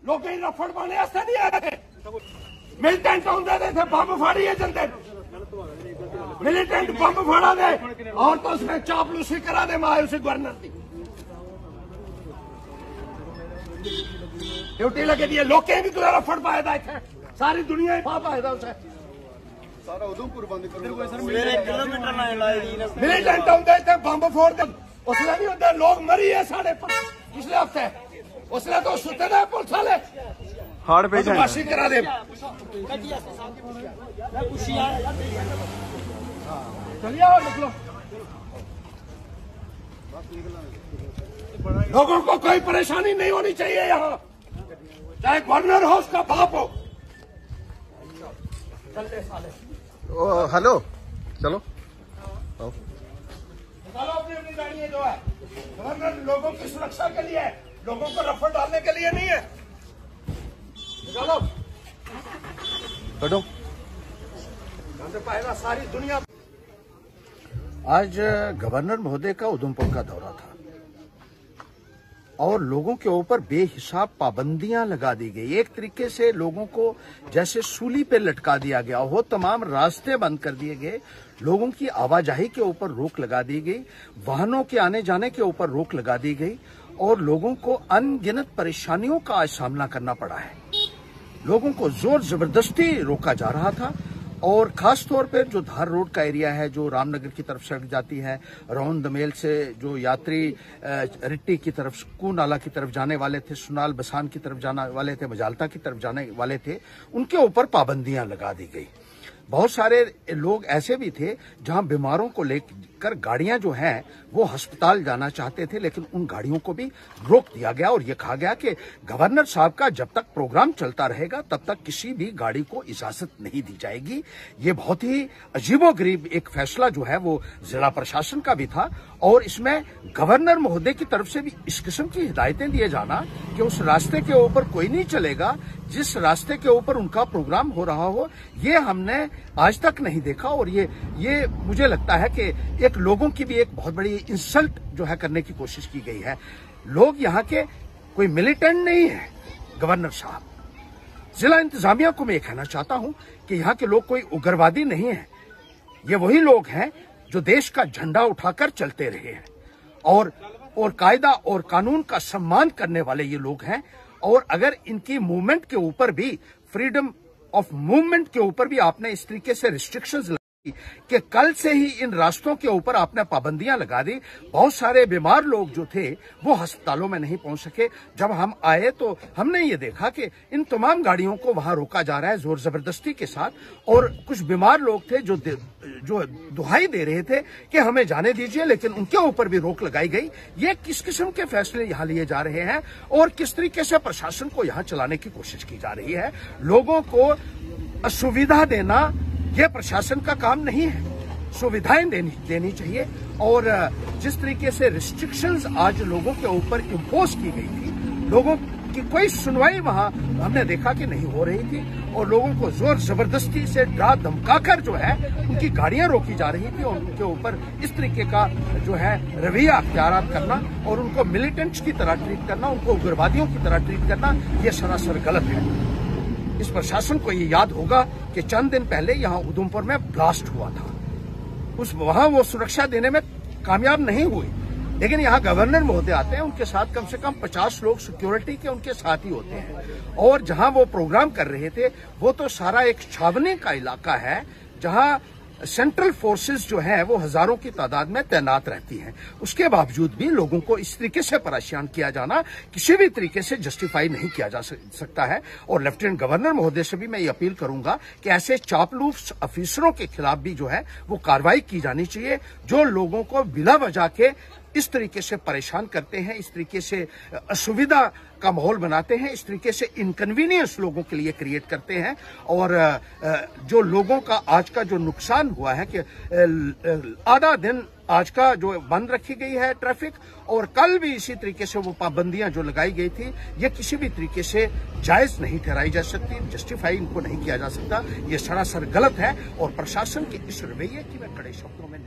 लोग रफड़ पाने नहीं आए थे। मिलिटेंट आते थे बंब फाड़िए जंदे, मिलिटेंट बंब फाड़ा दे और तो उसने चापलूसी करा दे माए उसे गवर्नर की ड्यूटी लगे दी है। लोग भी तो रफड़ पाए था इतने, सारी दुनिया ही पाए था उसे। सारा उधमपुर बंद करो। मिलिटेंट आते थे बंब फोड़ दे, उसने नहीं होता लोग मरी है साढ़े पिछले हफ्ते, उसने तो सुते थे पुलिस वाले हार्ड पे बदमाशी करा दे। चलिए निकलो, लोगों को कोई परेशानी नहीं होनी चाहिए यहाँ, चाहे गवर्नर हो उसका बाप हो। हेलो चलो निकालो अपनी अपनी गाड़ियां जो है। गवर्नर लोगों की सुरक्षा के लिए है, लोगों को रफड़ डालने के लिए नहीं है। निकालो कटो। पहला सारी दुनिया। आज गवर्नर महोदय का उधमपुर का दौरा था और लोगों के ऊपर बेहिसाब पाबंदियां लगा दी गई। एक तरीके से लोगों को जैसे सूली पे लटका दिया गया हो, तमाम रास्ते बंद कर दिए गए, लोगों की आवाजाही के ऊपर रोक लगा दी गई, वाहनों के आने जाने के ऊपर रोक लगा दी गई और लोगों को अनगिनत परेशानियों का आज सामना करना पड़ा है। लोगों को जोर जबरदस्ती रोका जा रहा था और खास तौर पर जो धार रोड का एरिया है, जो रामनगर की तरफ सड़क जाती है, रौन दमेल से जो यात्री रिट्टी की तरफ, सकून नाला की तरफ जाने वाले थे, सुनाल बसान की तरफ जाने वाले थे, मजालता की तरफ जाने वाले थे, उनके ऊपर पाबंदियां लगा दी गई। बहुत सारे लोग ऐसे भी थे जहां बीमारों को लेकर गाड़ियां जो हैं वो अस्पताल जाना चाहते थे, लेकिन उन गाड़ियों को भी रोक दिया गया और ये कहा गया कि गवर्नर साहब का जब तक प्रोग्राम चलता रहेगा तब तक किसी भी गाड़ी को इजाजत नहीं दी जाएगी। ये बहुत ही अजीबोगरीब एक फैसला जो है वो जिला प्रशासन का भी था और इसमें गवर्नर महोदय की तरफ से भी इस किस्म की हिदायतें दिए जाना कि उस रास्ते के ऊपर कोई नहीं चलेगा जिस रास्ते के ऊपर उनका प्रोग्राम हो रहा हो, ये हमने आज तक नहीं देखा। और ये मुझे लगता है कि एक लोगों की भी एक बहुत बड़ी इंसल्ट जो है करने की कोशिश की गई है। लोग यहाँ के कोई मिलिटेंट नहीं है। गवर्नर साहब, जिला इंतजामिया को मैं ये कहना चाहता हूं कि यहाँ के लोग कोई उग्रवादी नहीं है। ये वही लोग हैं जो देश का झंडा उठाकर चलते रहे हैं और कायदा और कानून का सम्मान करने वाले ये लोग हैं। और अगर इनकी मूवमेंट के ऊपर भी, फ्रीडम ऑफ मूवमेंट के ऊपर भी आपने इस तरीके से रिस्ट्रिक्शंस लगाई कि कल से ही इन रास्तों के ऊपर आपने पाबंदियां लगा दी, बहुत सारे बीमार लोग जो थे वो अस्पतालों में नहीं पहुंच सके। जब हम आए तो हमने ये देखा कि इन तमाम गाड़ियों को वहां रोका जा रहा है जोर जबरदस्ती के साथ और कुछ बीमार लोग थे जो दुहाई दे रहे थे कि हमें जाने दीजिए, लेकिन उनके ऊपर भी रोक लगाई गई। ये किस किस्म के फैसले यहाँ लिए जा रहे हैं और किस तरीके से प्रशासन को यहाँ चलाने की कोशिश की जा रही है। लोगों को असुविधा देना ये प्रशासन का काम नहीं है, सुविधाएं देनी चाहिए। और जिस तरीके से रिस्ट्रिक्शंस आज लोगों के ऊपर इम्पोज की गई थी, लोगों की कोई सुनवाई वहां हमने देखा कि नहीं हो रही थी और लोगों को जोर जबरदस्ती से डरा धमकाकर जो है उनकी गाड़ियां रोकी जा रही थी और उनके ऊपर इस तरीके का जो है रवैया अख्तियार करना और उनको मिलिटेंट्स की तरह ट्रीट करना, उनको उग्रवादियों की तरह ट्रीट करना, ये सरासर गलत है। इस प्रशासन को ये याद होगा कि चंद दिन पहले यहाँ उधमपुर में ब्लास्ट हुआ था, वहां वो सुरक्षा देने में कामयाब नहीं हुई, लेकिन यहाँ गवर्नर महोदय आते हैं, उनके साथ कम से कम 50 लोग सिक्योरिटी के उनके साथ ही होते हैं। और जहां वो प्रोग्राम कर रहे थे वो तो सारा एक छावनी का इलाका है जहां सेंट्रल फोर्सेस जो है वो हजारों की तादाद में तैनात रहती हैं। उसके बावजूद भी लोगों को इस तरीके से परेशान किया जाना किसी भी तरीके से जस्टिफाई नहीं किया जा सकता है। और लेफ्टिनेंट गवर्नर महोदय से भी मैं ये अपील करूंगा कि ऐसे चापलूस अफसरों के खिलाफ भी जो है वो कार्रवाई की जानी चाहिए जो लोगों को बिला वजह के इस तरीके से परेशान करते हैं, इस तरीके से असुविधा का माहौल बनाते हैं, इस तरीके से इनकन्वीनियंस लोगों के लिए क्रिएट करते हैं। और जो लोगों का आज का जो नुकसान हुआ है कि आधा दिन आज का जो बंद रखी गई है ट्रैफिक और कल भी इसी तरीके से वो पाबंदियां जो लगाई गई थी, ये किसी भी तरीके से जायज नहीं ठहराई जा सकती, जस्टिफाई इनको नहीं किया जा सकता। ये सरासर गलत है और प्रशासन के इस रवैये की मैं कड़े शब्दों में